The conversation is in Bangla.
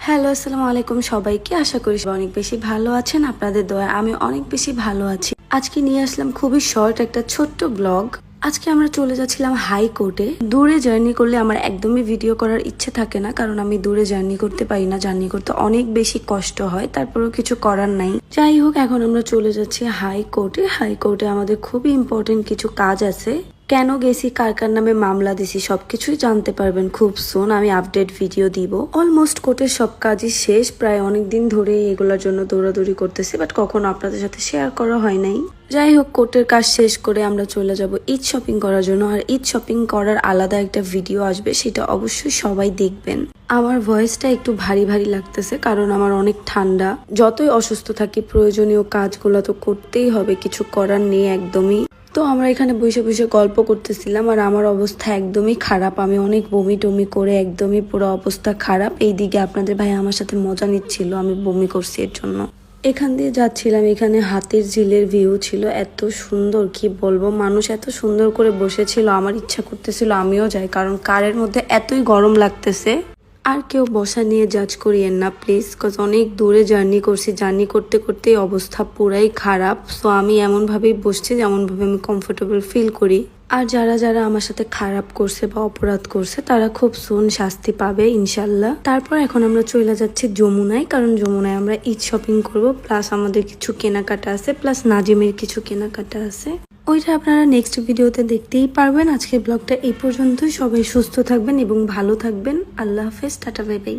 হ্যালো, আসসালামু আলাইকুম সবাইকে। আশা করি সবাই অনেক বেশি ভালো আছেন। আপনাদের দয়ায় আমি অনেক বেশি ভালো আছি। আজকে নিয়ে আসলাম খুবই শর্ট একটা ছোট্ট ব্লগ। আজকে আমরা চলে যাচ্ছিলাম হাইকোর্টে। দূরে জার্নি করলে আমার একদমই ভিডিও করার ইচ্ছে থাকে না, কারণ আমি দূরে জার্নি করতে পারি না। জার্নি করতে অনেক বেশি কষ্ট হয়, তারপরেও কিছু করার নাই। যাই হোক, এখন আমরা চলে যাচ্ছি হাইকোর্টে। হাইকোর্টে আমাদের খুবই ইম্পর্টেন্ট কিছু কাজ আছে। কেন গেছি, কার কার নামে মামলা দিছি, সবকিছুই জানতে পারবেন খুব সুন। আমি আপডেট ভিডিও দিব। অলমোস্ট কোর্টের সব কাজই শেষ, প্রায় অনেক দিন ধরে এগুলোর জন্য দৌড়াদৌড়ি করতেছি, বাট কখনো আপনাদের সাথে শেয়ার করা হয় নাই। যাই হোক, কোর্টের কাজ শেষ করে আমরা চলে যাব ঈদ শপিং করার জন্য। আর ঈদ শপিং করার আলাদা একটা ভিডিও আসবে, সেটা অবশ্যই সবাই দেখবেন। আমার ভয়েসটা একটু ভারী ভারী লাগতেছে, কারণ আমার অনেক ঠান্ডা। যতই অসুস্থ থাকি, প্রয়োজনীয় কাজগুলো তো করতেই হবে, কিছু করার নেই একদমই। তো আমরা এখানে বসে বসে গল্প করতেছিলাম, আর আমার অবস্থা একদমই খারাপ। আমি অনেক বমি টমি করে একদমই পুরো অবস্থা খারাপ। এইদিকে আপনাদের ভাই আমার সাথে মজা নিচ্ছিল, আমি বমি করছি এর জন্য। এখান দিয়ে যাচ্ছিলাম, এখানে হাতির ঝিলের ভিউ ছিল এত সুন্দর, কি বলবো। মানুষ এত সুন্দর করে বসেছিল, আমার ইচ্ছা করতেছিল আমিও যাই, কারণ কারের মধ্যে এতই গরম লাগতেছে। আর কেউ বসা নিয়ে জাজ করিয়েন না প্লিজ, কজ অনেক দূরে জার্নি করছি। জার্নি করতে করতেই অবস্থা পুরাই খারাপ। সো আমি এমন ভাবেই বসছি যেমন ভাবে আমি কমফোর্টেবল ফিল করি। আর যারা যারা আমার সাথে খারাপ করছে বা অপরাধ করছে, তারা খুব সুন শাস্তি পাবে ইনশাল্লাহ। তারপর এখন আমরা চলে যাচ্ছি যমুনায়, কারণ যমুনায় আমরা ঈদ শপিং করব, প্লাস আমাদের কিছু কেনাকাটা আছে, প্লাস নাজিমের কিছু কেনাকাটা আছে। ওইটা আপনারা নেক্সট ভিডিওতে দেখতেই পারবেন। আজকের ব্লগটা এই পর্যন্তই। সবাই সুস্থ থাকবেন এবং ভালো থাকবেন। আল্লাহ হাফেজ, টাটা, বাই বাই।